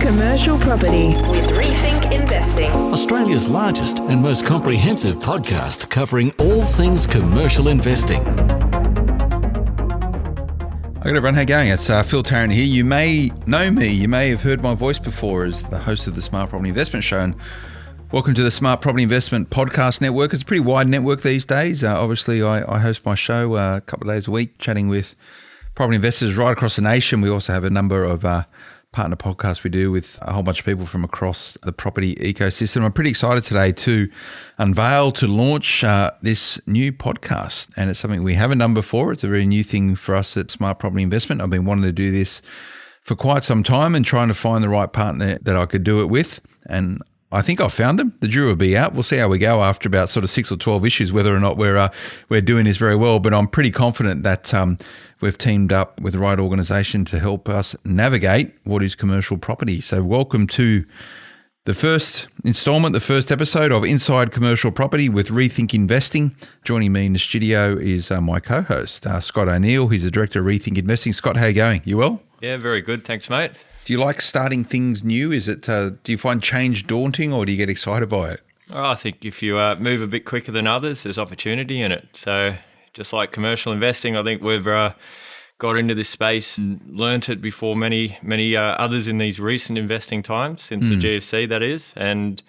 commercial property with Rethink Investing. Australia's largest and most comprehensive podcast covering all things commercial investing. Hi everyone, how you going? It's Phil Tarrant here. You may know me, you may have heard my voice before as the host of the Smart Property Investment Show. And welcome to the Smart Property Investment Podcast Network. It's a pretty wide network these days. Obviously, I host my show a couple of days a week, chatting with property investors right across the nation. We also have a number of partner podcasts we do with a whole bunch of people from across the property ecosystem. I'm pretty excited today to unveil, to launch this new podcast. And it's something we haven't done before. It's a very new thing for us at Smart Property Investment. I've been wanting to do this for quite some time and trying to find the right partner that I could do it with. And I think I've found them. The jury will be out. We'll see how we go after about sort of 6 or 12 issues, whether or not we're doing this very well. But I'm pretty confident that we've teamed up with the right organisation to help us navigate what is commercial property. So welcome to the first instalment, the first episode of Inside Commercial Property with Rethink Investing. Joining me in the studio is my co-host, Scott O'Neill. He's the Director of Rethink Investing. Scott, how are you going? You well? Yeah, very good. Thanks, mate. Do you like starting things new? Is it? Do you find change daunting, or do you get excited by it? Oh, I think if you move a bit quicker than others, there's opportunity in it. So just like commercial investing, I think we've got into this space and learnt it before many others in these recent investing times, since the GFC, that is. And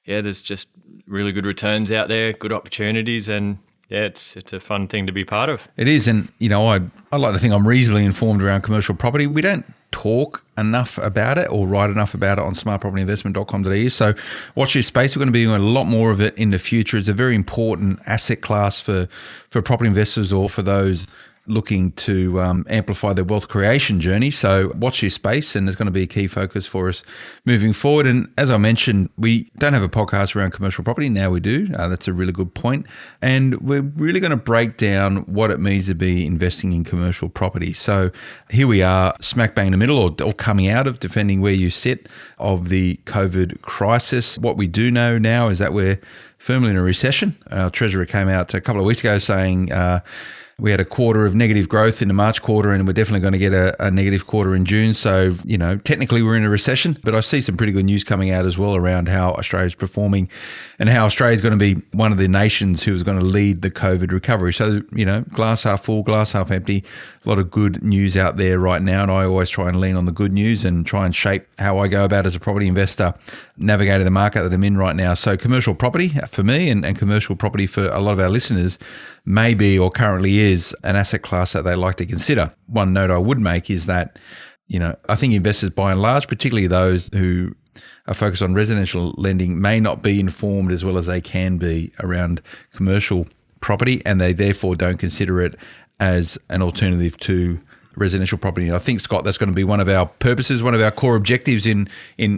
yeah, there's just really good returns out there, good opportunities, and yeah, it's a fun thing to be part of. It is, and you know, I like to think I'm reasonably informed around commercial property. We don't talk enough about it or write enough about it on smartpropertyinvestment.com.au. So watch this space. We're going to be doing a lot more of it in the future. It's a very important asset class for property investors or for those looking to amplify their wealth creation journey. So watch this space, and there's going to be a key focus for us moving forward. And as I mentioned, we don't have a podcast around commercial property. Now we do. That's a really good point. And we're really going to break down what it means to be investing in commercial property. So here we are, smack bang in the middle, or coming out of, defending where you sit, of the COVID crisis. What we do know now is that we're firmly in a recession. Our Treasurer came out a couple of weeks ago saying we had a quarter of negative growth in the March quarter, and we're definitely going to get a negative quarter in June. So, you know, technically we're in a recession, but I see some pretty good news coming out as well around how Australia's performing and how Australia's going to be one of the nations who is going to lead the COVID recovery. So, you know, glass half full, glass half empty, a lot of good news out there right now. And I always try and lean on the good news and try and shape how I go about as a property investor, navigating the market that I'm in right now. So commercial property for me and commercial property for a lot of our listeners may be or currently is an asset class that they like to consider. One note I would make is that, you know, I think investors by and large, particularly those who are focused on residential lending, may not be informed as well as they can be around commercial property, and they therefore don't consider it as an alternative to residential property. And I think, Scott, that's going to be one of our purposes, one of our core objectives in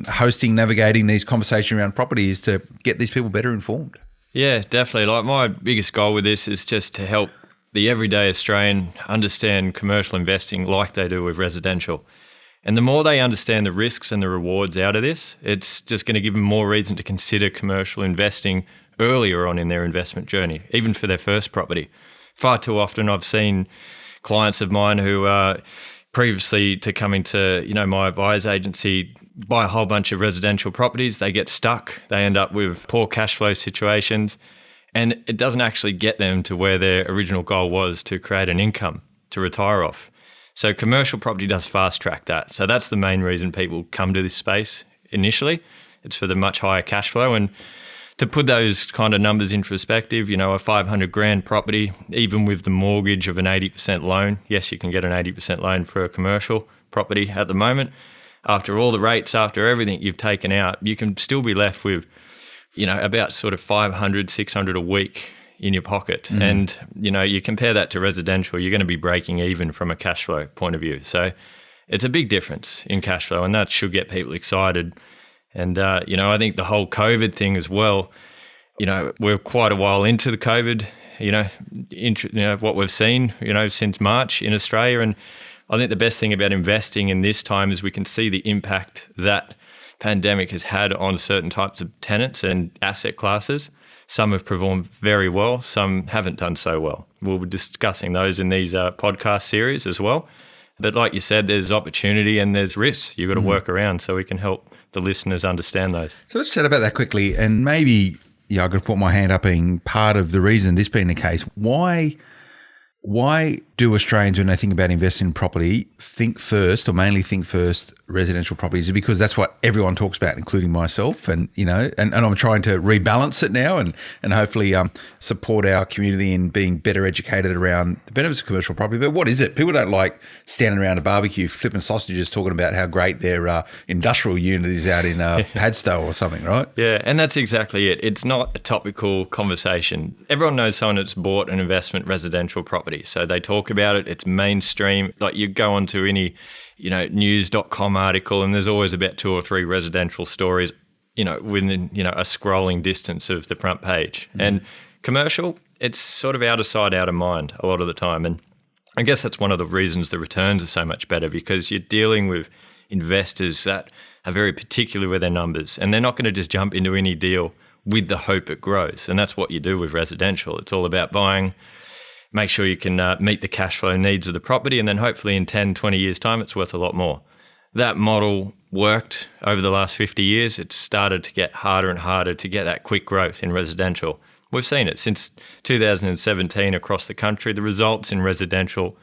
hosting, navigating these conversations around property, is to get these people better informed. Yeah, definitely. Like, my biggest goal with this is just to help the everyday Australian understand commercial investing like they do with residential. And the more they understand the risks and the rewards out of this, it's just going to give them more reason to consider commercial investing earlier on in their investment journey, even for their first property. Far too often I've seen clients of mine who previously to coming to, you know, my advice agency, buy a whole bunch of residential properties. They get stuck. They end up with poor cash flow situations, and it doesn't actually get them to where their original goal was, to create an income to retire off. So commercial property does fast track that. So that's the main reason people come to this space initially. It's for the much higher cash flow. And to put those kind of numbers in perspective, you know, a 500 grand property, even with the mortgage of an 80% loan, yes, you can get an 80% loan for a commercial property at the moment. After all the rates, after everything you've taken out, you can still be left with, you know, about sort of 500, 600 a week in your pocket. And, you know, you compare that to residential, you're going to be breaking even from a cash flow point of view. So it's a big difference in cash flow, and that should get people excited. And, you know, I think the whole COVID thing as well, you know, we're quite a while into the COVID, you know, what we've seen, you know, since March in Australia. And I think the best thing about investing in this time is we can see the impact that pandemic has had on certain types of tenants and asset classes. Some have performed very well, some haven't done so well. We'll be discussing those in these podcast series as well. But like you said, there's opportunity and there's risks you've got to work around, so we can help the listeners understand those. So let's chat about that quickly. And maybe, I've got to put my hand up being part of the reason this being the case. Why do Australians, when they think about investing in property, mainly think first residential properties? Is it because that's what everyone talks about, including myself? And, and I'm trying to rebalance it now and hopefully support our community in being better educated around the benefits of commercial property. But what is it? People don't like standing around a barbecue flipping sausages talking about how great their industrial unit is out in Padstow or something, right? Yeah, and that's exactly it. It's not a topical conversation. Everyone knows someone that's bought an investment residential property. So they talk about it. It's mainstream. Like you go onto any, news.com article and there's always about 2 or 3 residential stories, within, a scrolling distance of the front page. And commercial, it's sort of out of sight, out of mind a lot of the time. And I guess that's one of the reasons the returns are so much better, because you're dealing with investors that are very particular with their numbers and they're not going to just jump into any deal with the hope it grows. And that's what you do with residential. It's all about buying, make sure you can meet the cash flow needs of the property, and then hopefully in 10, 20 years' time, it's worth a lot more. That model worked over the last 50 years. It's started to get harder and harder to get that quick growth in residential. We've seen it since 2017 across the country. The results in residential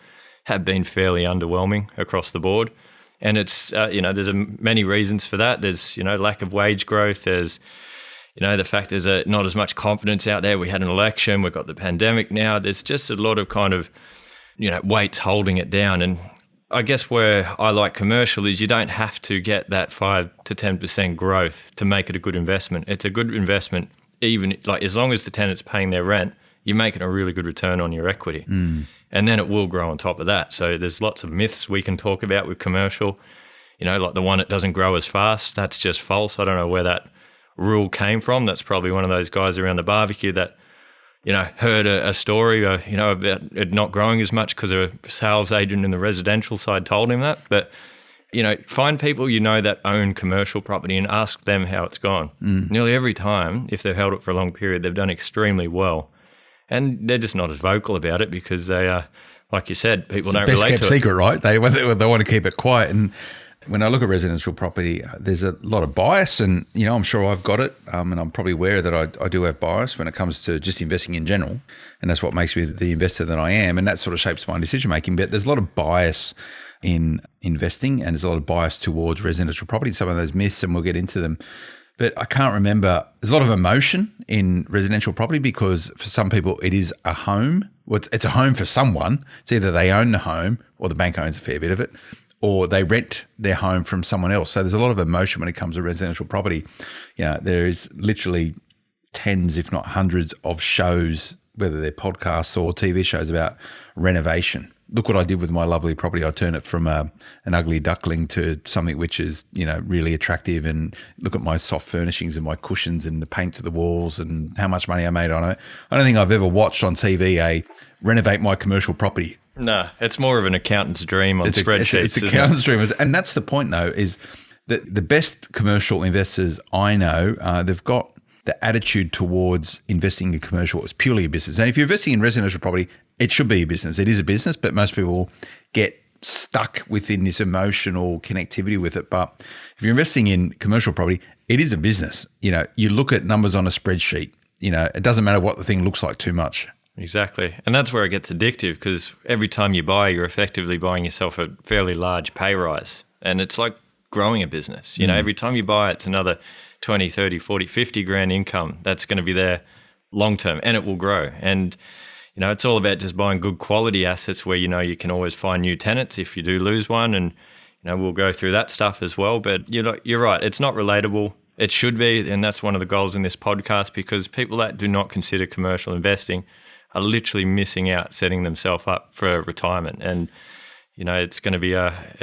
have been fairly underwhelming across the board. And it's, there's many reasons for that. There's, lack of wage growth. There's, the fact there's not as much confidence out there. We had an election, we've got the pandemic now. There's just a lot of kind of, weights holding it down. And I guess where I like commercial is you don't have to get that 5 to 10% growth to make it a good investment. It's a good investment, even like as long as the tenant's paying their rent, you're making a really good return on your equity. And then it will grow on top of that. So there's lots of myths we can talk about with commercial, like the one that doesn't grow as fast. That's just false. I don't know where that rule came from. That's probably one of those guys around the barbecue that, heard a story, about it not growing as much because a sales agent in the residential side told him that. But, find people that own commercial property and ask them how it's gone. Nearly every time, if they've held it for a long period, they've done extremely well. And they're just not as vocal about it because they are, like you said, people don't relate to it. Best kept secret, right? They want to keep it quiet. And when I look at residential property, there's a lot of bias, and I'm sure I've got it, and I'm probably aware that I do have bias when it comes to just investing in general, and that's what makes me the investor that I am, and that sort of shapes my decision making. But there's a lot of bias in investing, and there's a lot of bias towards residential property. Some of those myths, and we'll get into them. But I can't remember. There's a lot of emotion in residential property because for some people it is a home. Well, it's a home for someone. It's either they own the home or the bank owns a fair bit of it, or they rent their home from someone else. So there's a lot of emotion when it comes to residential property. There is literally tens, if not hundreds, of shows, whether they're podcasts or TV shows, about renovation. Look what I did with my lovely property. I turned it from an ugly duckling to something which is, really attractive, and look at my soft furnishings and my cushions and the paint to the walls and how much money I made on it. I don't think I've ever watched on TV a renovate my commercial property. No, it's more of an accountant's dream on spreadsheets. It's an accountant's dream. And that's the point, though, is that the best commercial investors I know, they've got the attitude towards investing in commercial as purely a business. And if you're investing in residential property, it should be a business. It is a business, but most people get stuck within this emotional connectivity with it. But if you're investing in commercial property, it is a business. You look at numbers on a spreadsheet. It doesn't matter what the thing looks like too much. Exactly. And that's where it gets addictive, because every time you buy, you're effectively buying yourself a fairly large pay rise. And it's like growing a business. Every time you buy, it's another 20, 30, 40, 50 grand income that's going to be there long term, and it will grow. And, it's all about just buying good quality assets where, you can always find new tenants if you do lose one. And, we'll go through that stuff as well. But you're right. It's not relatable. It should be. And that's one of the goals in this podcast, because people that do not consider commercial investing are literally missing out, setting themselves up for retirement. And, it's going to be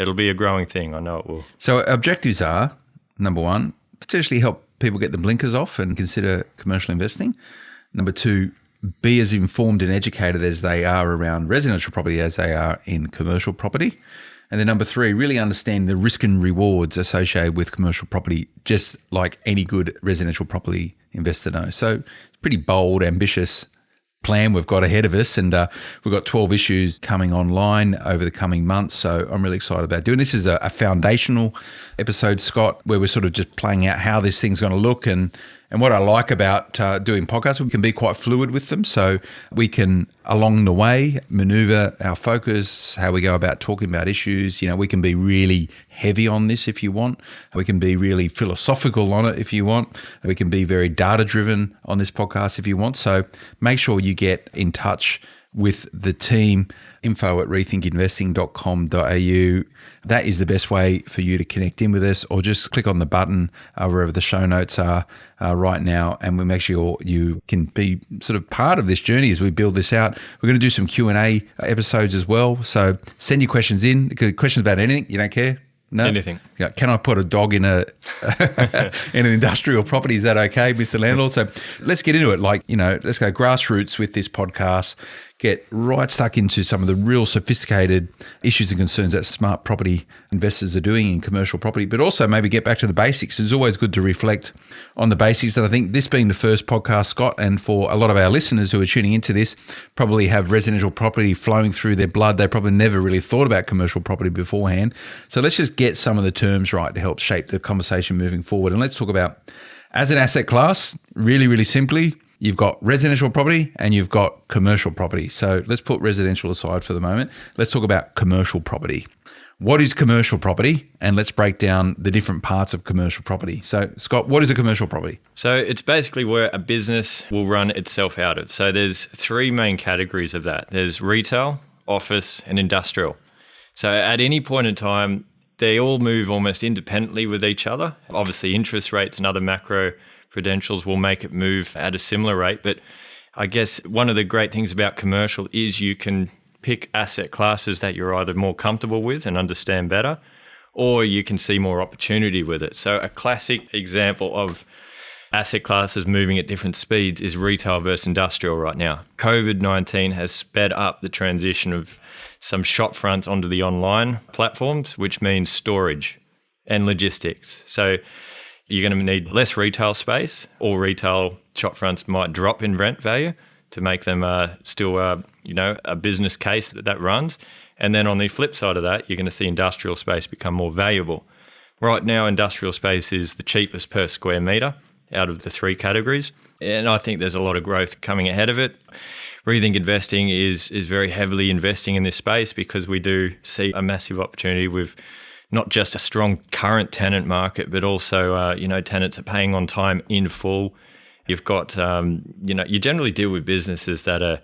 it'll be a growing thing. I know it will. So objectives are, number one, potentially help people get the blinkers off and consider commercial investing. Number two, be as informed and educated as they are around residential property as they are in commercial property. And then number three, really understand the risk and rewards associated with commercial property, just like any good residential property investor knows. So pretty bold, ambitious plan we've got ahead of us. And we've got 12 issues coming online over the coming months. So I'm really excited about doing this. This is a foundational episode, Scott, where we're sort of just playing out how this thing's going to look. And what I like about doing podcasts, we can be quite fluid with them. So we can, along the way, maneuver our focus, how we go about talking about issues. We can be really heavy on this if you want. We can be really philosophical on it if you want. We can be very data-driven on this podcast if you want. So make sure you get in touch with the team, info@rethinkinvesting.com.au. That is the best way for you to connect in with us, or just click on the button wherever the show notes are right now, and we'll make sure you can be sort of part of this journey as we build this out. We're going to do some Q&A episodes as well, so send your questions in. Questions about anything, you don't care? No? Anything. Yeah. Can I put a dog in in an industrial property? Is that okay, Mr. Landlord? So let's get into it. Let's go grassroots with this podcast. Get right stuck into some of the real sophisticated issues and concerns that smart property investors are doing in commercial property, but also maybe get back to the basics. It's always good to reflect on the basics. And I think this being the first podcast, Scott, and for a lot of our listeners who are tuning into this, probably have residential property flowing through their blood. They probably never really thought about commercial property beforehand. So let's just get some of the terms right to help shape the conversation moving forward. And let's talk about, as an asset class, really, really simply, you've got residential property and you've got commercial property. So let's put residential aside for the moment. Let's talk about commercial property. What is commercial property? And let's break down the different parts of commercial property. So Scott, what is a commercial property? So it's basically where a business will run itself out of. So there's three main categories of that. There's retail, office, and industrial. So at any point in time, they all move almost independently with each other. Obviously, interest rates and other macro credentials will make it move at a similar rate. But I guess one of the great things about commercial is you can pick asset classes that you're either more comfortable with and understand better, or you can see more opportunity with it. So a classic example of asset classes moving at different speeds is retail versus industrial right now. COVID-19 has sped up the transition of some shop fronts onto the online platforms, which means storage and logistics. So you're going to need less retail space, or retail shop fronts might drop in rent value to make them still a business case that runs. And then on the flip side of that, you're going to see industrial space become more valuable. Right now, industrial space is the cheapest per square metre out of the three categories. And I think there's a lot of growth coming ahead of it. Rethink Investing is very heavily investing in this space because we do see a massive opportunity with not just a strong current tenant market, but also, tenants are paying on time in full. You've got, you generally deal with businesses that are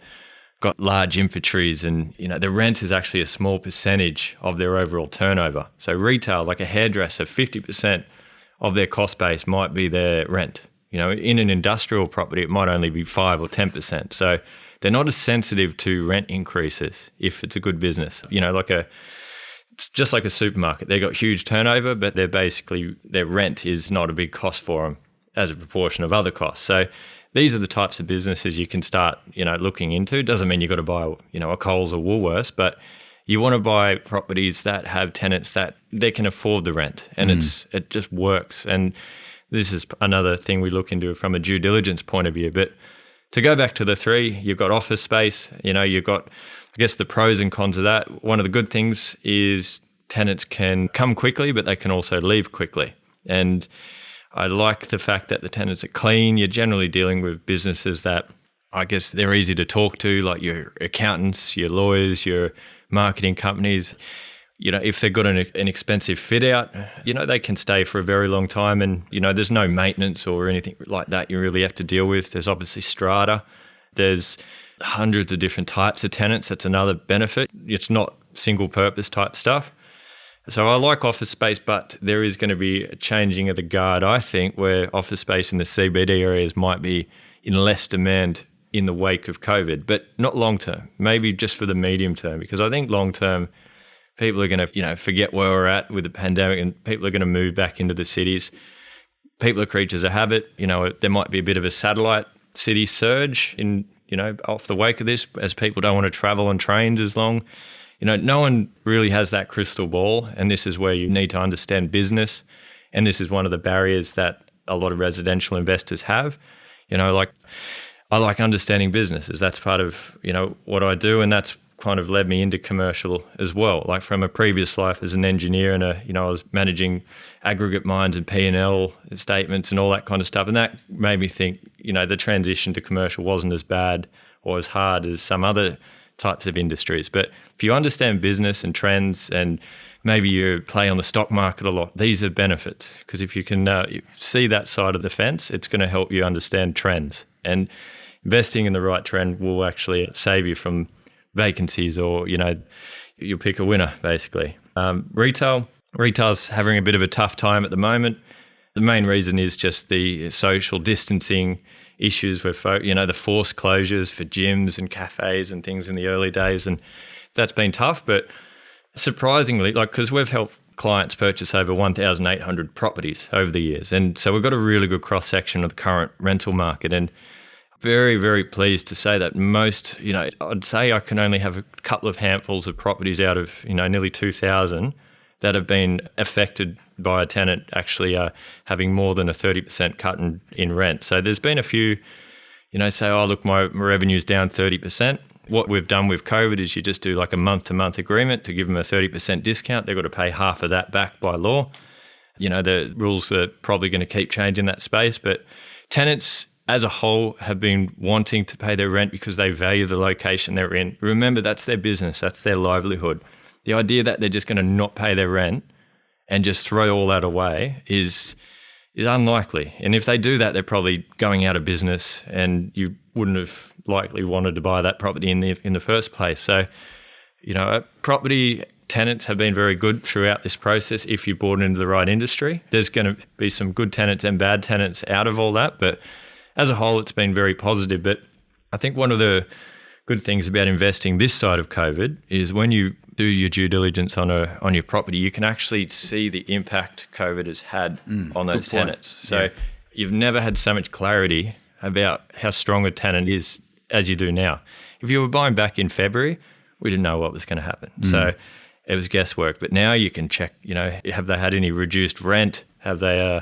got large inventories, and, the rent is actually a small percentage of their overall turnover. So retail, like a hairdresser, 50% of their cost base might be their rent. In an industrial property, it might only be 5 or 10%. So they're not as sensitive to rent increases if it's a good business. It's just like a supermarket. They've got huge turnover, but their rent is not a big cost for them as a proportion of other costs. So these are the types of businesses you can start, looking into. Doesn't mean you've got to buy, a Coles or Woolworths, but you want to buy properties that have tenants that they can afford the rent, and it just works. And this is another thing we look into from a due diligence point of view. But to go back to the three, you've got office space, you've got, I guess, the pros and cons of that. One of the good things is tenants can come quickly, but they can also leave quickly. And I like the fact that the tenants are clean. You're generally dealing with businesses that, I guess, they're easy to talk to, like your accountants, your lawyers, your marketing companies. If they've got an expensive fit out, they can stay for a very long time, and, there's no maintenance or anything like that you really have to deal with. There's obviously strata. There's hundreds of different types of tenants. That's another benefit. It's not single purpose type stuff. So I like office space, but there is going to be a changing of the guard, I think, where office space in the CBD areas might be in less demand in the wake of COVID, but not long term, maybe just for the medium term, because I think long term, people are going to, forget where we're at with the pandemic, and people are going to move back into the cities. People are creatures of habit. There might be a bit of a satellite city surge in, off the wake of this, as people don't want to travel on trains as long. No one really has that crystal ball, and this is where you need to understand business. And this is one of the barriers that a lot of residential investors have. I like understanding businesses. That's part of, what I do, and that's kind of led me into commercial as well. Like from a previous life as an engineer and I was managing aggregate mines and P&L statements and all that kind of stuff. And that made me think, the transition to commercial wasn't as bad or as hard as some other types of industries. But if you understand business and trends, and maybe you play on the stock market a lot, these are benefits. Because if you can see that side of the fence, it's going to help you understand trends. And investing in the right trend will actually save you from vacancies, or you'll pick a winner basically. Retail's having a bit of a tough time at the moment. The main reason is just the social distancing issues with the forced closures for gyms and cafes and things in the early days, and that's been tough. But surprisingly, because we've helped clients purchase over 1,800 properties over the years, and so we've got a really good cross section of the current rental market, and very, very pleased to say that most, I'd say I can only have a couple of handfuls of properties out of, nearly 2,000 that have been affected by a tenant actually having more than a 30% cut in rent. So there's been a few, say, oh, look, my revenue's down 30%. What we've done with COVID is you just do like a month-to-month agreement to give them a 30% discount. They've got to pay half of that back by law. The rules are probably going to keep changing that space, but tenants as a whole have been wanting to pay their rent because they value the location they're in. Remember, that's their business, that's their livelihood. The idea that they're just going to not pay their rent and just throw all that away is unlikely. And if they do that, they're probably going out of business, and you wouldn't have likely wanted to buy that property in the first place. So, property tenants have been very good throughout this process if you bought into the right industry. There's going to be some good tenants and bad tenants out of all that, but as a whole, it's been very positive. But I think one of the good things about investing this side of COVID is when you do your due diligence on your property, you can actually see the impact COVID has had on those tenants. So you've never had so much clarity about how strong a tenant is as you do now. If you were buying back in February, we didn't know what was going to happen. So it was guesswork. But now you can check, have they had any reduced rent? Have they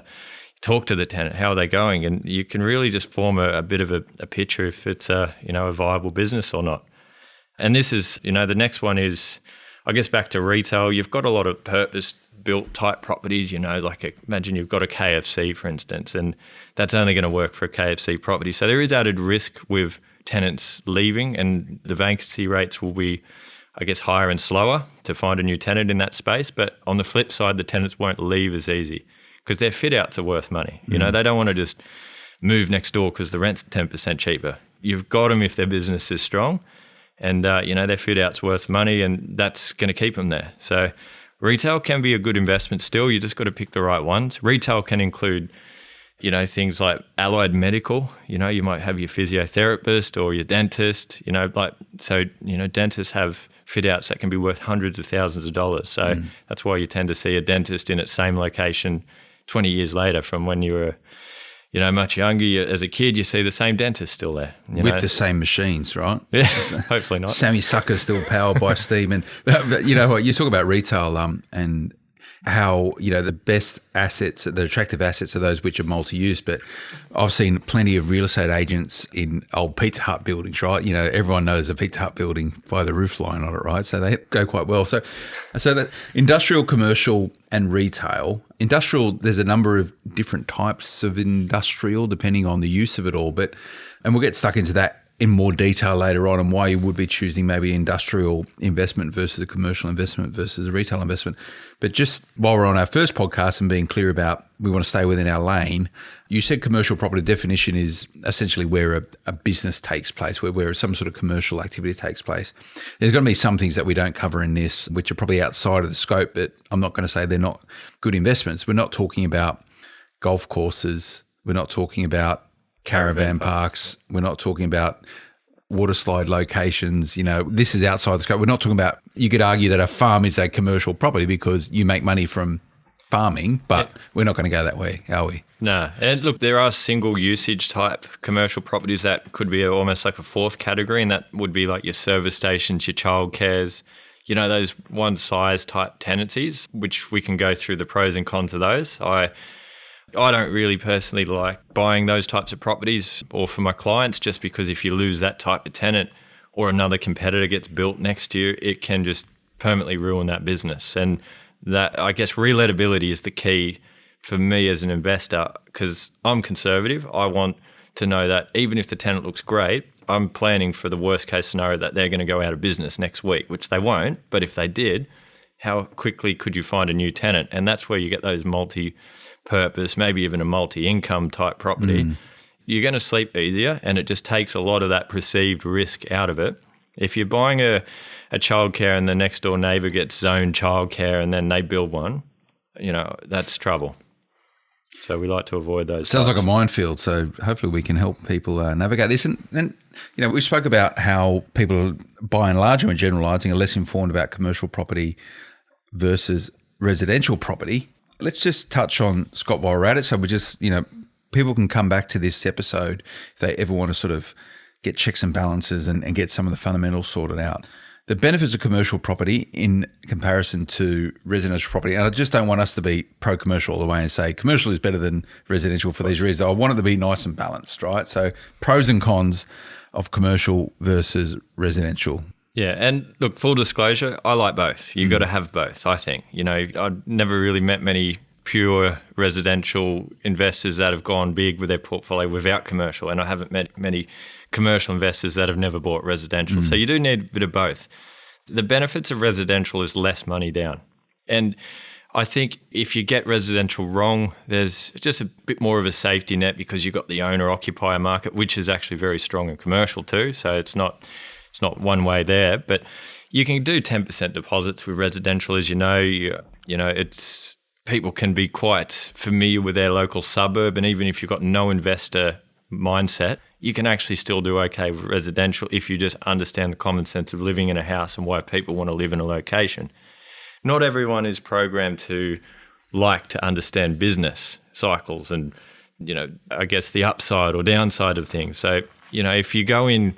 talk to the tenant, how are they going? And you can really just form a bit of a picture if it's a viable business or not. And this is, the next one is, I guess, back to retail. You've got a lot of purpose-built type properties, imagine you've got a KFC, for instance, and that's only going to work for a KFC property. So there is added risk with tenants leaving, and the vacancy rates will be, I guess, higher and slower to find a new tenant in that space. But on the flip side, the tenants won't leave as easy, because their fit outs are worth money. They don't want to just move next door because the rent's 10% cheaper. You've got them if their business is strong, and their fit out's worth money, and that's going to keep them there. So retail can be a good investment still. You just got to pick the right ones. Retail can include, things like allied medical. You might have your physiotherapist or your dentist. Dentists have fit outs that can be worth hundreds of thousands of dollars. So that's why you tend to see a dentist in its same location 20 years later from when you were, much younger. As a kid, you see the same dentist still there. With the same machines, right? Yeah, hopefully not. Sammy Sucker's still powered by steam. And but you know what, you talk about retail and how, the best assets, the attractive assets are those which are multi-use. But I've seen plenty of real estate agents in old Pizza Hut buildings, right? Everyone knows a Pizza Hut building by the roof line on it, right? So they go quite well. So that industrial, commercial and retail. Industrial, there's a number of different types of industrial depending on the use of it all. And we'll get stuck into that in more detail later on, and why you would be choosing maybe industrial investment versus a commercial investment versus a retail investment. But just while we're on our first podcast and being clear about we want to stay within our lane, you said commercial property definition is essentially where a business takes place, where some sort of commercial activity takes place. There's going to be some things that we don't cover in this, which are probably outside of the scope, but I'm not going to say they're not good investments. We're not talking about golf courses. We're not talking about caravan parks. We're not talking about water slide locations. This is outside the scope. We're not talking about, you could argue that a farm is a commercial property because you make money from farming, but we're not going to go that way, are we? No. And look, there are single usage type commercial properties that could be almost like a fourth category, and that would be like your service stations, your childcares, those one size type tenancies, which we can go through the pros and cons of those. I don't really personally like buying those types of properties or for my clients, just because if you lose that type of tenant or another competitor gets built next to you, it can just permanently ruin that business. And that, I guess, relatability is the key for me as an investor, because I'm conservative. I want to know that even if the tenant looks great, I'm planning for the worst case scenario that they're going to go out of business next week, which they won't. But if they did, how quickly could you find a new tenant? And that's where you get those multi-purpose, maybe even a multi-income type property. You're going to sleep easier, and it just takes a lot of that perceived risk out of it. If you're buying a childcare and the next door neighbour gets zoned childcare and then they build one, that's trouble. So we like to avoid those. Sounds like a minefield. So hopefully we can help people navigate this. And then, we spoke about how people, by and large, when generalising, are less informed about commercial property versus residential property. Let's just touch on, Scott, while we're at it. So we just, people can come back to this episode if they ever want to sort of get checks and balances and get some of the fundamentals sorted out. The benefits of commercial property in comparison to residential property, and I just don't want us to be pro-commercial all the way and say commercial is better than residential for these reasons. I want it to be nice and balanced, right? So pros and cons of commercial versus residential. Yeah, and look, full disclosure, I like both. You've got to have both, I think. I've never really met many pure residential investors that have gone big with their portfolio without commercial, and I haven't met many commercial investors that have never bought residential. So you do need a bit of both. The benefits of residential is less money down. And I think if you get residential wrong, there's just a bit more of a safety net because you've got the owner-occupier market, which is actually very strong in commercial too. So it's not one way there. But you can do 10% deposits with residential, as you know. It's people can be quite familiar with their local suburb, and even if you've got no investor mindset, you can actually still do okay with residential if you just understand the common sense of living in a house and why people want to live in a location. Not everyone is programmed to like to understand business cycles and, I guess the upside or downside of things. So, if you go in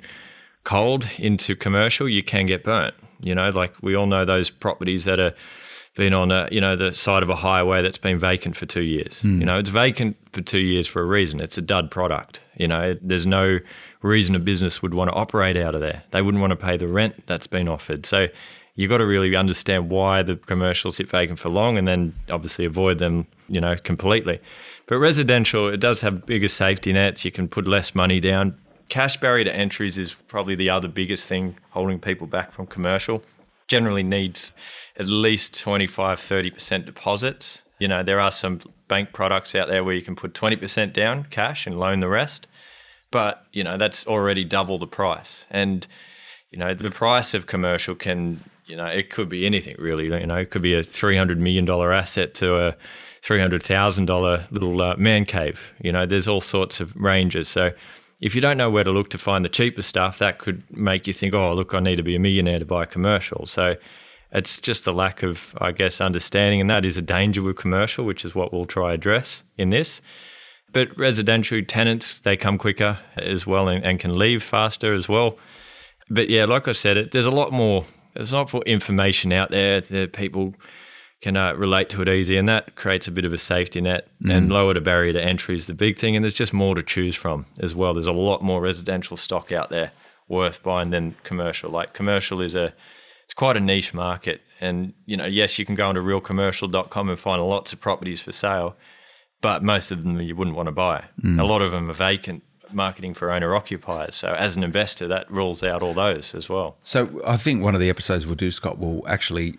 cold into commercial, you can get burnt. Like we all know those properties that are been on the side of a highway that's been vacant for 2 years. It's vacant for 2 years for a reason. It's a dud product. There's no reason a business would want to operate out of there. They wouldn't want to pay the rent that's been offered. So you've got to really understand why the commercials sit vacant for long, and then obviously avoid them, completely. But residential, it does have bigger safety nets. You can put less money down. Cash barrier to entries is probably the other biggest thing holding people back from commercial. Generally needs at least 25-30% deposits. There are some bank products out there where you can put 20% down cash and loan the rest, but that's already double the price. And the price of commercial can, it could be anything really. It could be a $300 million asset to a $300,000 little man cave. There's all sorts of ranges. So if you don't know where to look to find the cheaper stuff, that could make you think, oh, look, I need to be a millionaire to buy commercial. So it's just the lack of, I guess, understanding, and that is a danger with commercial, which is what we'll try address in this. But residential tenants, they come quicker as well and can leave faster as well. But yeah, like I said, there's a lot more. There's a lot more information out there that people can relate to it easy, and that creates a bit of a safety net and lower the barrier to entry is the big thing. And there's just more to choose from as well. There's a lot more residential stock out there worth buying than commercial. Like commercial is it's quite a niche market. And, yes, you can go onto realcommercial.com and find lots of properties for sale, but most of them you wouldn't want to buy. A lot of them are vacant, marketing for owner-occupiers. So as an investor, that rules out all those as well. So I think one of the episodes we'll do, Scott, will actually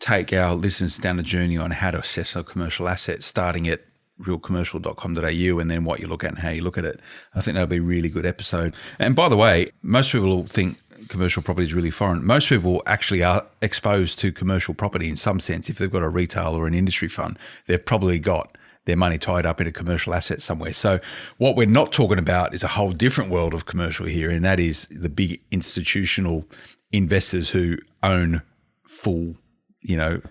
take our listeners down a journey on how to assess a commercial asset, starting at realcommercial.com.au and then what you look at and how you look at it. I think that'll be a really good episode. And by the way, most people think commercial property is really foreign. Most people actually are exposed to commercial property in some sense. If they've got a retail or an industry fund, they've probably got their money tied up in a commercial asset somewhere. So what we're not talking about is a whole different world of commercial here, and that is the big institutional investors who own full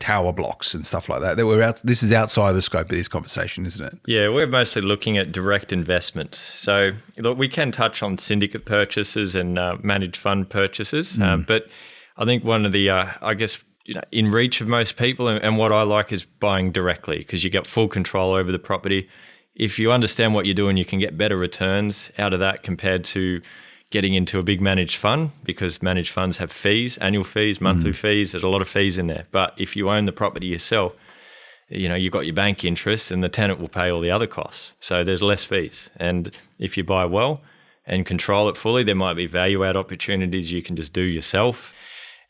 tower blocks and stuff like that. This is outside the scope of this conversation, isn't it? Yeah, we're mostly looking at direct investments. So look, we can touch on syndicate purchases and managed fund purchases, but I think one of the, in reach of most people. And what I like is buying directly, because you get full control over the property. If you understand what you're doing, you can get better returns out of that compared to getting into a big managed fund, because managed funds have fees, annual fees, monthly fees. There's a lot of fees in there. But if you own the property yourself, you've got your bank interest and the tenant will pay all the other costs. So there's less fees. And if you buy well and control it fully, there might be value add opportunities you can just do yourself.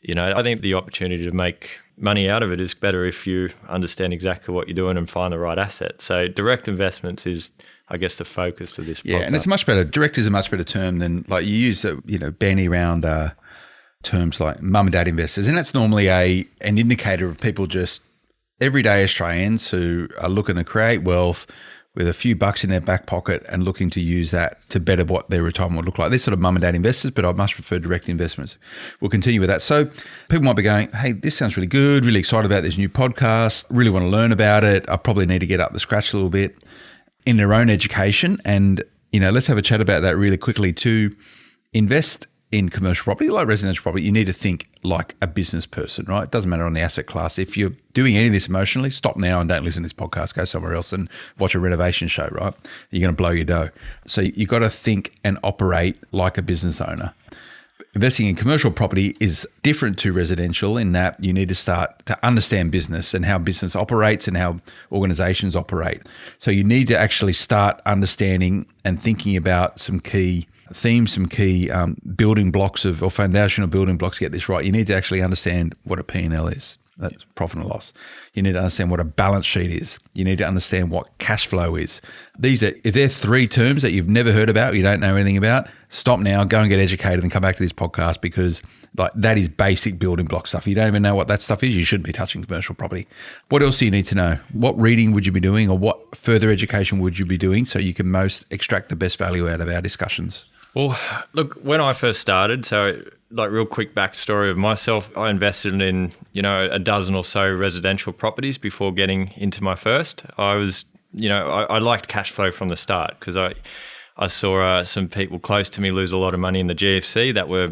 I think the opportunity to make money out of it is better if you understand exactly what you're doing and find the right asset. So direct investments is, I guess, the focus of this podcast. Yeah, and it's much better. Direct is a much better term than, like, you use, bandy around terms like mum and dad investors. And that's normally an indicator of people, just everyday Australians who are looking to create wealth with a few bucks in their back pocket and looking to use that to better what their retirement would look like. They're sort of mum and dad investors, but I much prefer direct investments. We'll continue with that. So people might be going, hey, this sounds really good, really excited about this new podcast, really want to learn about it. I probably need to get up the scratch a little bit in their own education. And, let's have a chat about that really quickly. To invest in commercial property, like residential property, you need to think like a business person, right? It doesn't matter on the asset class. If you're doing any of this emotionally, stop now and don't listen to this podcast. Go somewhere else and watch a renovation show, right? You're going to blow your dough. So you got to think and operate like a business owner. Investing in commercial property is different to residential in that you need to start to understand business and how business operates and how organizations operate. So you need to actually start understanding and thinking about some key themes, some key building blocks or foundational building blocks to get this right. You need to actually understand what a P&L is. That's profit and loss. You need to understand what a balance sheet is. You need to understand what cash flow is. If they're three terms that you've never heard about, you don't know anything about, stop now, go and get educated and come back to this podcast, because that is basic building block stuff. You don't even know what that stuff is, you shouldn't be touching commercial property. What else do you need to know? What reading would you be doing, or what further education would you be doing so you can most extract the best value out of our discussions? Well, look, when I first started, so real quick backstory of myself, I invested in, a dozen or so residential properties before getting into my first. I was, I liked cash flow from the start, because I saw some people close to me lose a lot of money in the GFC that were,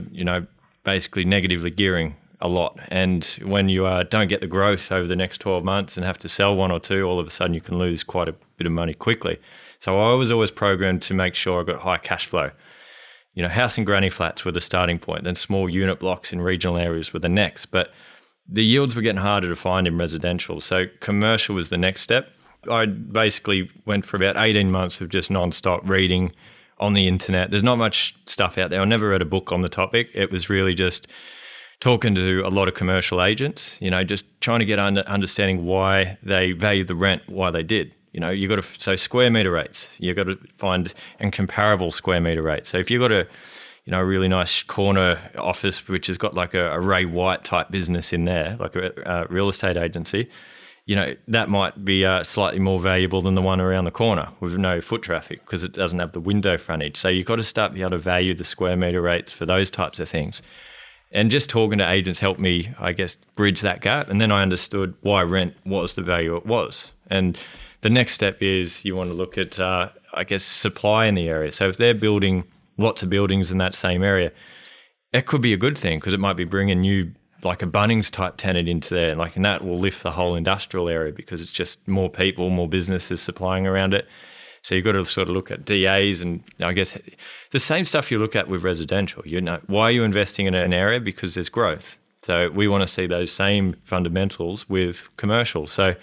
basically negatively gearing a lot. And when you don't get the growth over the next 12 months and have to sell one or two, all of a sudden you can lose quite a bit of money quickly. So I was always programmed to make sure I got high cash flow. House and granny flats were the starting point, then small unit blocks in regional areas were the next. But the yields were getting harder to find in residential. So commercial was the next step. I basically went for about 18 months of just nonstop reading on the internet. There's not much stuff out there. I never read a book on the topic. It was really just talking to a lot of commercial agents, just trying to get understanding why they value the rent, why they did. You got to, so square meter rates, you've got to find and comparable square meter rates. So if you've got a really nice corner office, which has got like a Ray White type business in there, like a real estate agency, that might be slightly more valuable than the one around the corner with no foot traffic, because it doesn't have the window frontage. So you've got to start be able to value the square meter rates for those types of things. And just talking to agents helped me, I guess, bridge that gap. And then I understood why rent was the value it was. And the next step is you want to look at, supply in the area. So if they're building lots of buildings in that same area, it could be a good thing, because it might be bringing new, like a Bunnings type tenant into there. And that will lift the whole industrial area, because it's just more people, more businesses supplying around it. So you've got to sort of look at DAs, and I guess the same stuff you look at with residential. Why are you investing in an area? Because there's growth. So we want to see those same fundamentals with commercial. So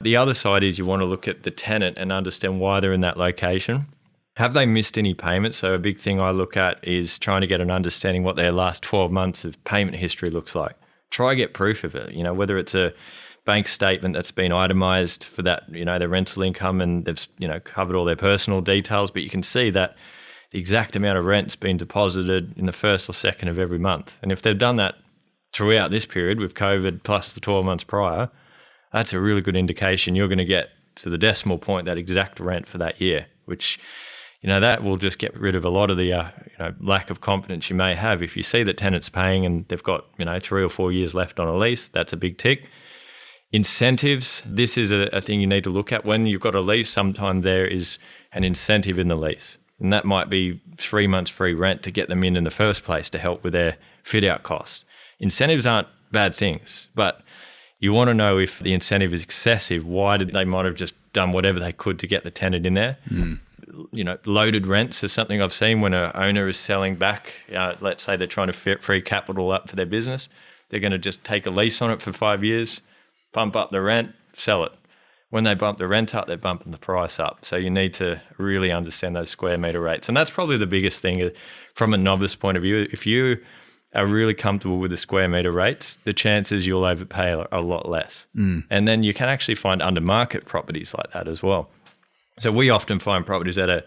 the other side is you want to look at the tenant and understand why they're in that location. Have they missed any payments? So a big thing I look at is trying to get an understanding what their last 12 months of payment history looks like. Try get proof of it, whether it's a bank statement that's been itemized for that, their rental income, and they've, covered all their personal details, but you can see that the exact amount of rent's been deposited in the first or second of every month. And if they've done that throughout this period with COVID plus the 12 months prior, that's a really good indication you're going to get to the decimal point that exact rent for that year, which, that will just get rid of a lot of the, lack of confidence you may have. If you see that tenants paying and they've got, 3 or 4 years left on a lease, that's a big tick. Incentives, this is a thing you need to look at. When you've got a lease, sometimes there is an incentive in the lease. And that might be 3 months free rent to get them in the first place to help with their fit out costs. Incentives aren't bad things. But you want to know if the incentive is excessive, why did they might have just done whatever they could to get the tenant in there. You know, loaded rents is something I've seen when an owner is selling back. Let's say they're trying to free capital up for their business. They're going to just take a lease on it for 5 years, bump up the rent, sell it. When they bump the rent up, they're bumping the price up. So you need to really understand those square metre rates. And that's probably the biggest thing from a novice point of view. If you are really comfortable with the square metre rates, the chances you'll overpay are a lot less. And then you can actually find under market properties like that as well. So we often find properties that are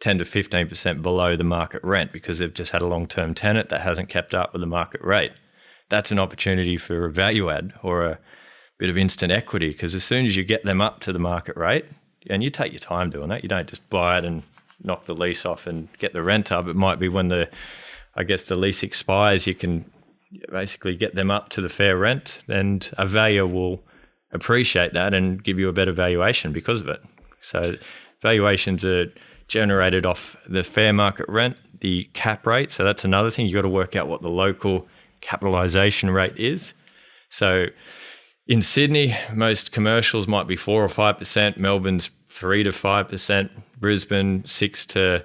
10 to 15% below the market rent because they've just had a long-term tenant that hasn't kept up with the market rate. That's an opportunity for a value add or a bit of instant equity, because as soon as you get them up to the market rate, and you take your time doing that, you don't just buy it and knock the lease off and get the rent up. It might be when the lease expires, you can basically get them up to the fair rent, and a valuer will appreciate that and give you a better valuation because of it. So valuations are generated off the fair market rent, the cap rate. So that's another thing. You've got to work out what the local capitalisation rate is. So in Sydney, most commercials might be 4 or 5%. Melbourne's 3 to 5%. Brisbane, 6 to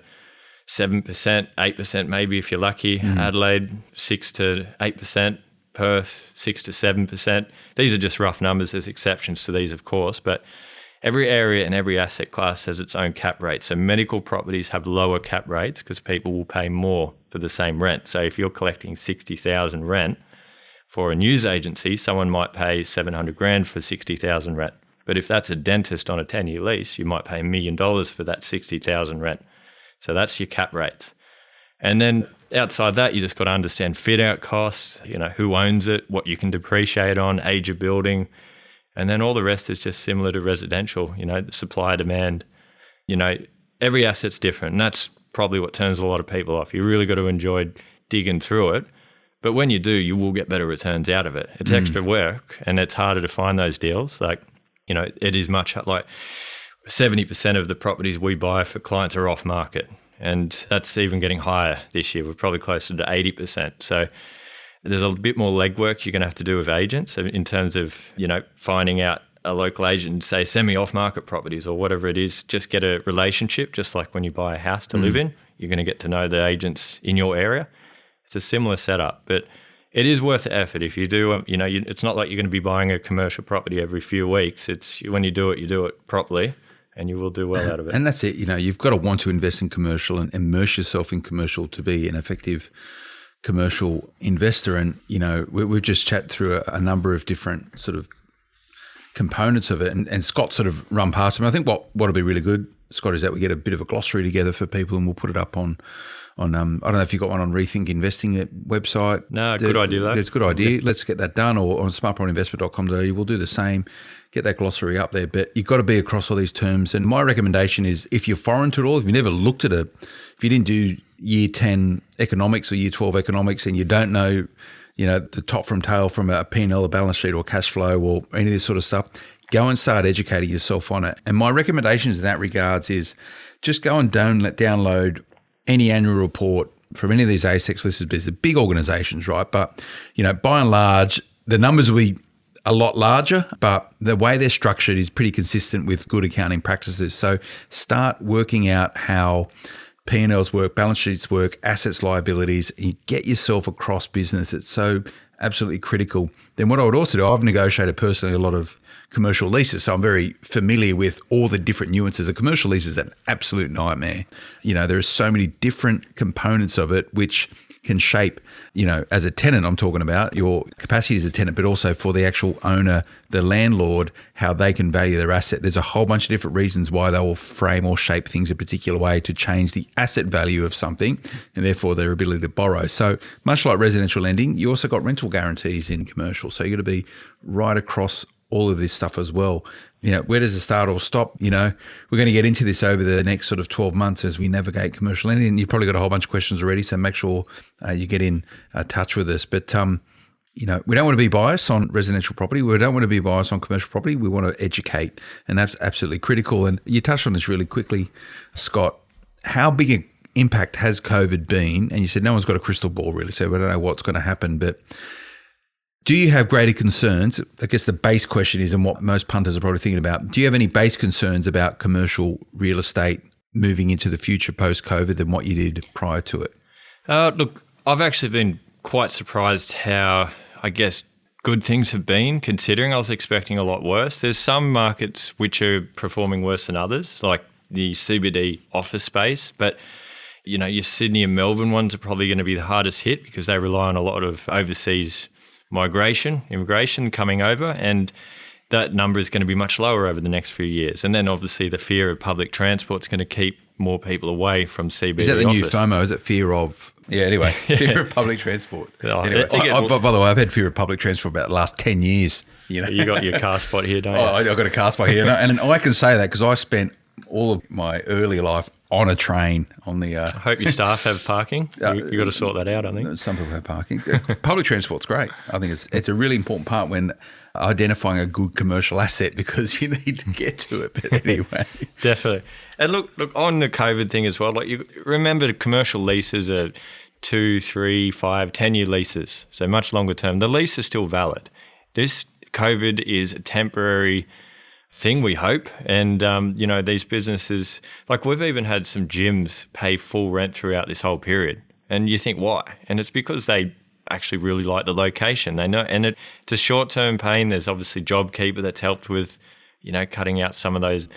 7%, 8% maybe if you're lucky. Adelaide, 6 to 8%. Perth, 6 to 7%. These are just rough numbers. There's exceptions to these, of course, but every area and every asset class has its own cap rate. So medical properties have lower cap rates because people will pay more for the same rent. So if you're collecting $60,000 rent for a news agency, someone might pay $700,000 for $60,000 rent. But if that's a dentist on a 10-year lease, you might pay $1 million for that $60,000 rent. So that's your cap rates. And then outside that, you just got to understand fit out costs, you know, who owns it, what you can depreciate on, age of building. And then all the rest is just similar to residential, you know, the supply, demand. You know, every asset's different. And that's probably what turns a lot of people off. You really got to enjoy digging through it. But when you do, you will get better returns out of it. It's extra work and it's harder to find those deals. Like, you know, it is much like 70% of the properties we buy for clients are off market. And that's even getting higher this year. We're probably closer to 80%. So there's a bit more legwork you're going to have to do with agents in terms of, you know, finding out a local agent, say semi-off market properties or whatever it is. Just get a relationship, just like when you buy a house to live in. You're going to get to know the agents in your area. It's a similar setup, but it is worth the effort. If you do, you know, it's not like you're going to be buying a commercial property every few weeks. It's when you do it properly. And you will do well out of it. And that's it. You know, you've got to want to invest in commercial and immerse yourself in commercial to be an effective commercial investor. And, you know, we've just chatted through a number of different sort of components of it. And Scott sort of run past them. I think what'll be really good, Scott, is that we get a bit of a glossary together for people and we'll put it up on I don't know if you've got one on Rethink Investing website. No, good idea, though. It's a good idea. Let's get that done, or on smartpropertyinvestment.com.au. We'll do the same, get that glossary up there. But you've got to be across all these terms. And my recommendation is if you're foreign to it all, if you never looked at it, if you didn't do year 10 economics or year 12 economics and you don't know, you know, the top from tail from a P&L, a balance sheet or cash flow or any of this sort of stuff, go and start educating yourself on it. And my recommendations in that regards is just go and download any annual report from any of these ASX listed businesses, big organizations, right? But, you know, by and large, the numbers will be a lot larger, but the way they're structured is pretty consistent with good accounting practices. So start working out how P&Ls work, balance sheets work, assets, liabilities, and you get yourself across business. It's so absolutely critical. Then what I would also do, I've negotiated personally a lot of commercial leases, so I'm very familiar with all the different nuances. A commercial lease is an absolute nightmare. You know, there are so many different components of it which can shape, you know, as a tenant, I'm talking about your capacity as a tenant, but also for the actual owner, the landlord, how they can value their asset. There's a whole bunch of different reasons why they will frame or shape things a particular way to change the asset value of something and therefore their ability to borrow. So much like residential lending, you also got rental guarantees in commercial. So you got to be right across all of this stuff as well. You know, where does it start or stop? You know, we're going to get into this over the next sort of 12 months as we navigate commercial lending. And you've probably got a whole bunch of questions already, so make sure you get in touch with us. But, you know, we don't want to be biased on residential property. We don't want to be biased on commercial property. We want to educate, and that's absolutely critical. And you touched on this really quickly, Scott. How big an impact has COVID been? And you said no one's got a crystal ball really, so we don't know what's going to happen. But Do you have greater concerns? I guess the base question is, and what most punters are probably thinking about, do you have any base concerns about commercial real estate moving into the future post-COVID than what you did prior to it? Look, I've actually been quite surprised how, I guess, good things have been, considering I was expecting a lot worse. There's some markets which are performing worse than others, like the CBD office space, but your Sydney and Melbourne ones are probably going to be the hardest hit because they rely on a lot of overseas immigration coming over, and that number is going to be much lower over the next few years. And then obviously the fear of public transport is going to keep more people away from CBD. Is that the office. new FOMO? Is it fear of... Yeah, anyway, fear of public transport. Oh, Anyway, by the way, I've had fear of public transport about the last 10 years. You got your car spot here, don't you? I've got a car spot here. And I can say that because I spent all of my early life on a train on the... I hope your staff have parking. You got to sort that out, I think. Some people have parking. Public transport's great. I think it's a really important part when identifying a good commercial asset because you need to get to it. But anyway. Definitely. And look, on the COVID thing as well, like you remember commercial leases are 2, 3, 5, 10-year leases, so much longer term. The lease is still valid. This COVID is a temporary thing, we hope. And, these businesses, like we've even had some gyms pay full rent throughout this whole period. And you think, why? And it's because they actually really like the location. They know, and it's a short-term pain. There's obviously JobKeeper that's helped with, cutting out some of those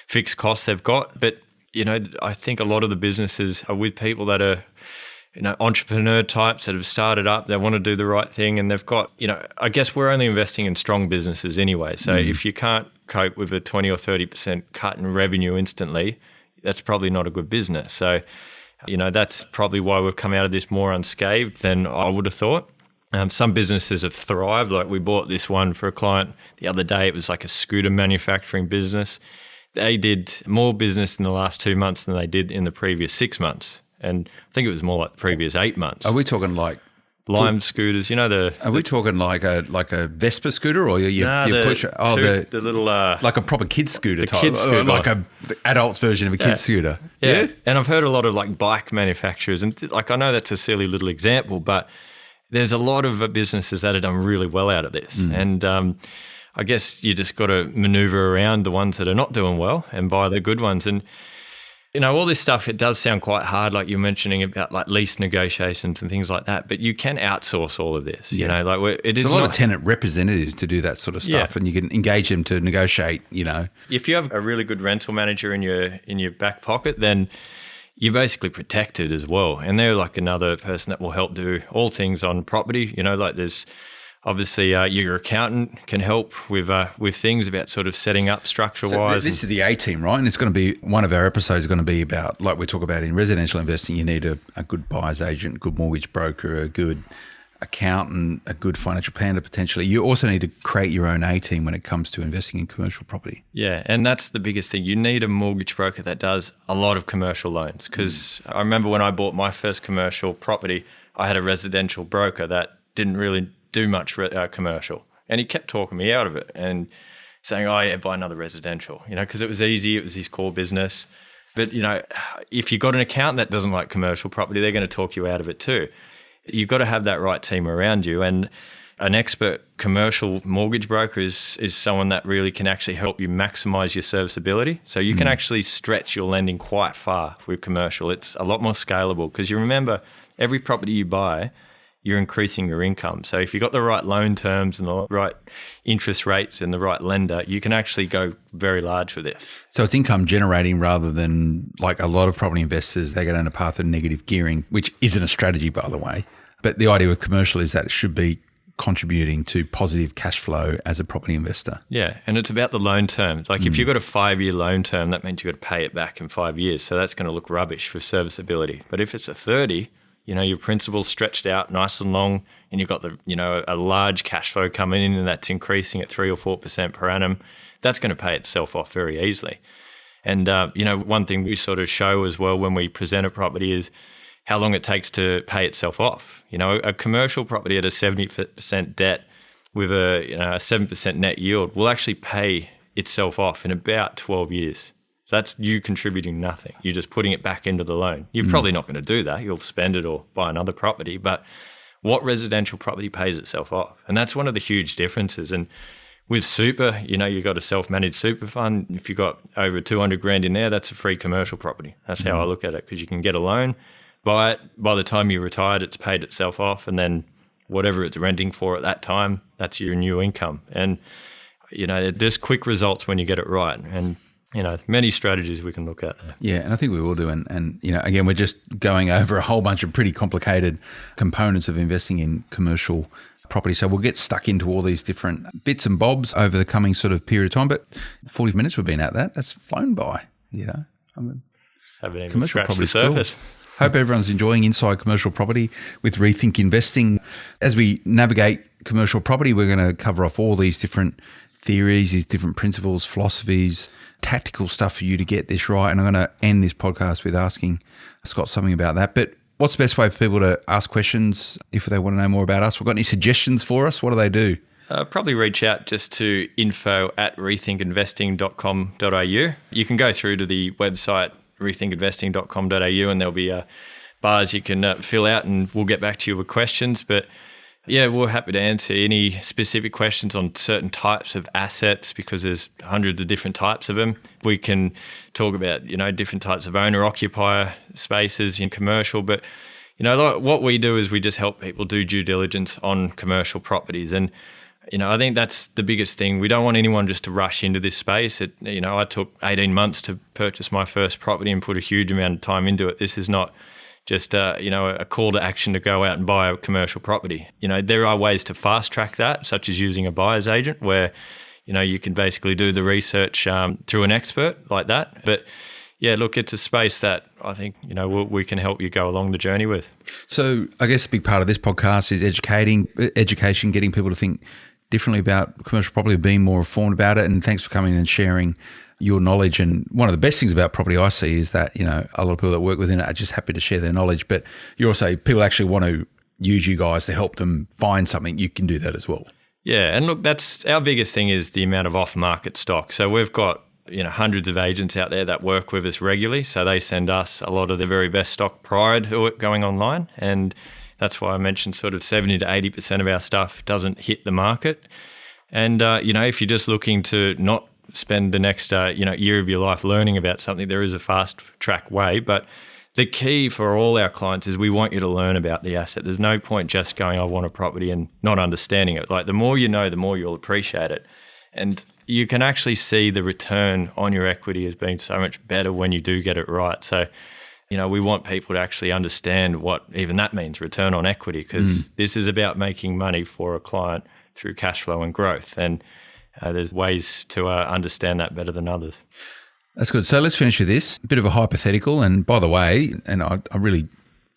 fixed costs they've got. But, I think a lot of the businesses are with people that are, entrepreneur types that have started up, they want to do the right thing, and they've got, I guess we're only investing in strong businesses anyway. So if you can't cope with a 20 or 30% cut in revenue instantly, that's probably not a good business. So, that's probably why we've come out of this more unscathed than I would have thought. Some businesses have thrived. Like we bought this one for a client the other day. It was like a scooter manufacturing business. They did more business in the last 2 months than they did in the previous 6 months. And I think it was more like the previous 8 months. Are we talking like Lime scooters? Are we talking like a Vespa scooter, or you push it? Oh, the little like a proper kid scooter type, scooter. Like a adult's version of a kid scooter. Yeah, and I've heard a lot of like bike manufacturers, and I know that's a silly little example, but there's a lot of businesses that have done really well out of this, and I guess you just got to maneuver around the ones that are not doing well and buy the good ones. And all this stuff, it does sound quite hard, like you're mentioning about like lease negotiations and things like that, but you can outsource all of this. It's a lot of tenant representatives to do that sort of stuff, and you can engage them to negotiate, If you have a really good rental manager in your back pocket, then you're basically protected as well. And they're like another person that will help do all things on property. Like there's obviously your accountant can help with things about sort of setting up structure-wise. So this is the A team, right? And it's going to be, one of our episodes is going to be about, like we talk about in residential investing, you need a good buyer's agent, good mortgage broker, a good accountant, a good financial planner potentially. You also need to create your own A team when it comes to investing in commercial property. Yeah, and that's the biggest thing. You need a mortgage broker that does a lot of commercial loans, because I remember when I bought my first commercial property, I had a residential broker that didn't really do much commercial, and he kept talking me out of it and saying, oh yeah, buy another residential, because it was easy, it was his core business. But if you've got an accountant that doesn't like commercial property, they're going to talk you out of it too. You've got to have that right team around you, and an expert commercial mortgage broker is someone that really can actually help you maximize your serviceability. So you can actually stretch your lending quite far with commercial. It's a lot more scalable, because you remember, every property you buy, you're increasing your income. So if you've got the right loan terms and the right interest rates and the right lender, you can actually go very large with this. So it's income generating rather than, like a lot of property investors, they go down a path of negative gearing, which isn't a strategy, by the way. But the idea with commercial is that it should be contributing to positive cash flow as a property investor. Yeah, and it's about the loan terms. Like if you've got a 5-year loan term, that means you've got to pay it back in 5 years. So that's going to look rubbish for serviceability. But if it's a 30, your principal's stretched out nice and long, and you've got a large cash flow coming in, and that's increasing at 3 or 4% per annum, that's going to pay itself off very easily. And, one thing we sort of show as well when we present a property is how long it takes to pay itself off. A commercial property at a 70% debt with a 7% net yield will actually pay itself off in about 12 years. So that's you contributing nothing. You're just putting it back into the loan. You're probably not going to do that. You'll spend it or buy another property. But what residential property pays itself off. And that's one of the huge differences. And with super, you've got a self-managed super fund. If you've got over 200 grand in there, that's a free commercial property. That's how I look at it, because you can get a loan, buy it. By the time you're retired, it's paid itself off. And then whatever it's renting for at that time, that's your new income. And, there's quick results when you get it right. And, many strategies we can look at. Yeah, and I think we will do. And again, we're just going over a whole bunch of pretty complicated components of investing in commercial property. So we'll get stuck into all these different bits and bobs over the coming sort of period of time. But 40 minutes we've been at that. That's flown by, Haven't even commercial scratched the property surface. Cool. Hope everyone's enjoying Inside Commercial Property with Rethink Investing. As we navigate commercial property, we're going to cover off all these different theories, these different principles, philosophies, tactical stuff for you to get this right. And I'm going to end this podcast with asking Scott something about that. But what's the best way for people to ask questions if they want to know more about us? We've got any suggestions for us? What do they do? Probably reach out just to info@rethinkinvesting.com.au. You can go through to the website rethinkinvesting.com.au and there'll be bars you can fill out, and we'll get back to you with questions. But yeah, we're happy to answer any specific questions on certain types of assets, because there's hundreds of different types of them. We can talk about, different types of owner-occupier spaces in commercial. But, what we do is we just help people do due diligence on commercial properties. And, I think that's the biggest thing. We don't want anyone just to rush into this space. I took 18 months to purchase my first property and put a huge amount of time into it. This is not just a call to action to go out and buy a commercial property. There are ways to fast track that, such as using a buyer's agent, where you can basically do the research through an expert like that. But yeah, look, it's a space that I think we can help you go along the journey with. So I guess a big part of this podcast is education, getting people to think differently about commercial property, being more informed about it. And thanks for coming and sharing your knowledge. And one of the best things about property I see is that, a lot of people that work within it are just happy to share their knowledge, but you also, people actually want to use you guys to help them find something. You can do that as well. Yeah. And look, that's our biggest thing, is the amount of off-market stock. So we've got, hundreds of agents out there that work with us regularly. So they send us a lot of the very best stock prior to it going online. And that's why I mentioned sort of 70 to 80% of our stuff doesn't hit the market. And, if you're just looking to not spend the next, year of your life learning about something, there is a fast track way. But the key for all our clients is we want you to learn about the asset. There's no point just going, I want a property, and not understanding it. Like, the more you know, the more you'll appreciate it. And you can actually see the return on your equity as being so much better when you do get it right. So, we want people to actually understand what even that means, return on equity, because this is about making money for a client through cash flow and growth. And there's ways to understand that better than others. That's good. So let's finish with this. A bit of a hypothetical. And by the way, and I really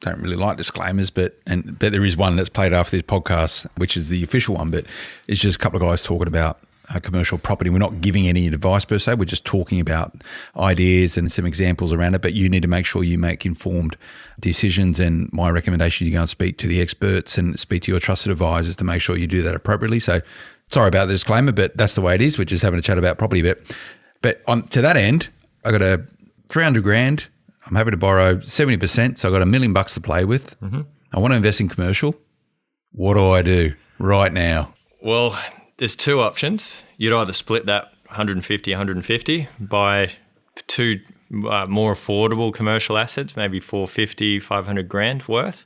don't really like disclaimers, but there is one that's played after this podcast, which is the official one, but it's just a couple of guys talking about commercial property. We're not giving any advice per se. We're just talking about ideas and some examples around it, but you need to make sure you make informed decisions. And my recommendation is you go and speak to the experts and speak to your trusted advisors to make sure you do that appropriately. So sorry about the disclaimer, but that's the way it is. We're just having a chat about property. But to that end, I got a 300 grand. I'm happy to borrow 70%. So I got $1 million to play with. Mm-hmm. I want to invest in commercial. What do I do right now? Well, there's two options. You'd either split that 150, buy two more affordable commercial assets, maybe 450, 500 grand worth.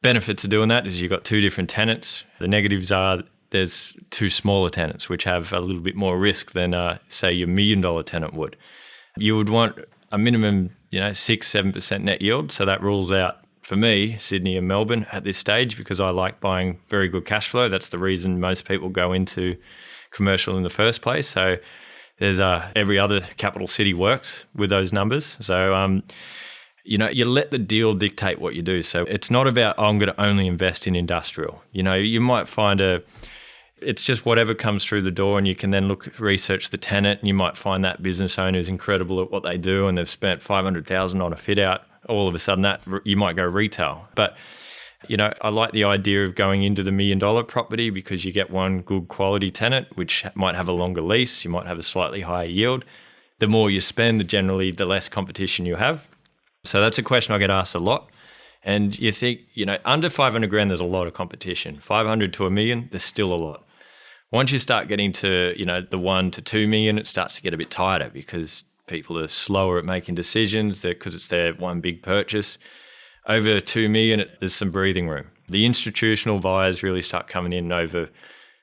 Benefits of doing that is you've got two different tenants. The negatives are there's two smaller tenants, which have a little bit more risk than, say, your $1 million tenant would. You would want a minimum, 6-7% net yield. So that rules out, for me, Sydney and Melbourne at this stage, because I like buying very good cash flow. That's the reason most people go into commercial in the first place. So there's every other capital city works with those numbers. So, you let the deal dictate what you do. So it's not about, I'm going to only invest in industrial. You might find it's just whatever comes through the door, and you can then research the tenant, and you might find that business owner is incredible at what they do and they've spent $500,000 on a fit out. All of a sudden that you might go retail. But, I like the idea of going into the $1 million property because you get one good quality tenant, which might have a longer lease. You might have a slightly higher yield. The more you spend, generally the less competition you have. So that's a question I get asked a lot. And you think, under 500 grand, there's a lot of competition. 500 to $1 million, there's still a lot. Once you start getting to, the 1 to 2 million, it starts to get a bit tighter because people are slower at making decisions because it's their one big purchase. Over 2 million, there's some breathing room. The institutional buyers really start coming in over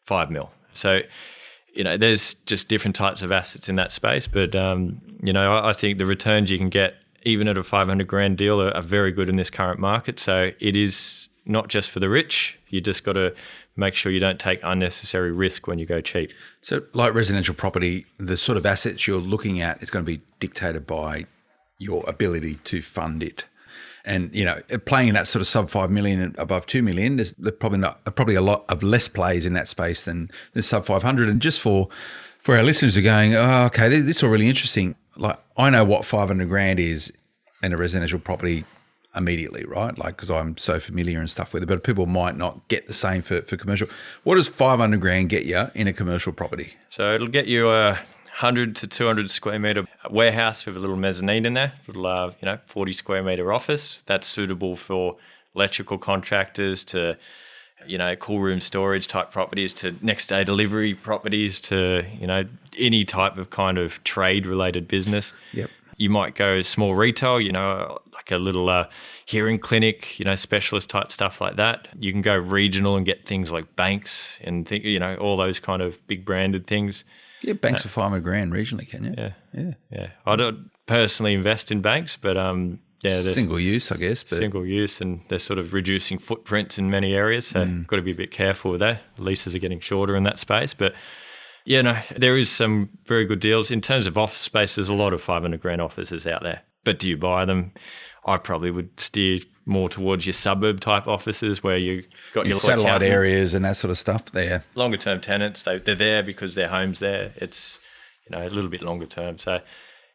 5 mil. So, there's just different types of assets in that space. But, I think the returns you can get even at a 500 grand deal are very good in this current market. So it is not just for the rich. You just got to make sure you don't take unnecessary risk when you go cheap. So like residential property, the sort of assets you're looking at is going to be dictated by your ability to fund it. And, playing in that sort of sub 5 million and above 2 million, there's probably a lot of less plays in that space than the sub 500. And just for our listeners who are going, oh, okay, this is all really interesting. Like, I know what 500 grand is in a residential property immediately, right? Like, because I'm so familiar and stuff with it, but people might not get the same for commercial. What does 500 grand get you in a commercial property? So it'll get you a 100 to 200 square metre warehouse with a little mezzanine in there, little 40 square metre office. That's suitable for electrical contractors to, cool room storage type properties, to next day delivery properties, to, any type of kind of trade related business. Yep. You might go small retail, like a little hearing clinic, specialist type stuff like that. You can go regional and get things like banks and all those kind of big branded things. Yeah, banks for 500 grand regionally, can you? Yeah. I don't personally invest in banks, but single use, I guess. But single use, and they're sort of reducing footprints in many areas. So got to be a bit careful with that. Leases are getting shorter in that space, but. Yeah, there is some very good deals. In terms of office space, there's a lot of 500 grand offices out there. But do you buy them? I probably would steer more towards your suburb type offices where you got your satellite areas and that sort of stuff there. Longer term tenants, they're there because their home's there. It's a little bit longer term. So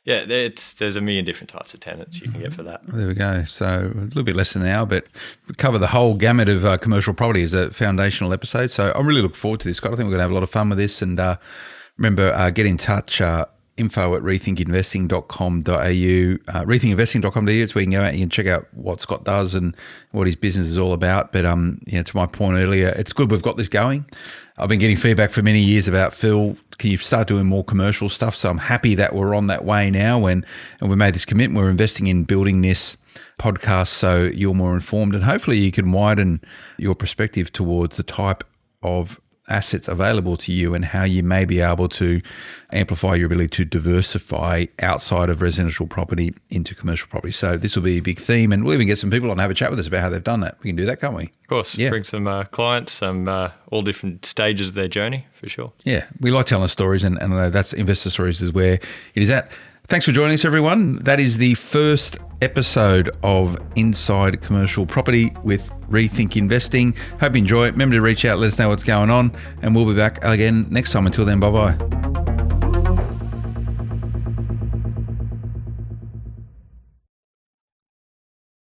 yeah, there's a million different types of tenants you can get for that. There we go. So a little bit less than an hour, but we cover the whole gamut of commercial property as a foundational episode. So I really look forward to this, Scott. I think we're going to have a lot of fun with this. And remember, get in touch, info@rethinkinvesting.com.au, rethinkinvesting.com.au. It's where you can go out and you can check out what Scott does and what his business is all about. But to my point earlier, it's good we've got this going. I've been getting feedback for many years about, Phil, can you start doing more commercial stuff? So I'm happy that we're on that way now and we made this commitment. We're investing in building this podcast so you're more informed and hopefully you can widen your perspective towards the type of assets available to you and how you may be able to amplify your ability to diversify outside of residential property into commercial property. So this will be a big theme, and we'll even get some people on to have a chat with us about how they've done that. We can do that, can't we? Of course. Yeah. Bring some clients, some all different stages of their journey, for sure. Yeah. We like telling stories, and I know that's Investor Stories is where it is at. Thanks for joining us, everyone. That is the first episode of Inside Commercial Property with Rethink Investing. Hope you enjoy it. Remember to reach out, let us know what's going on, and we'll be back again next time. Until then, bye-bye.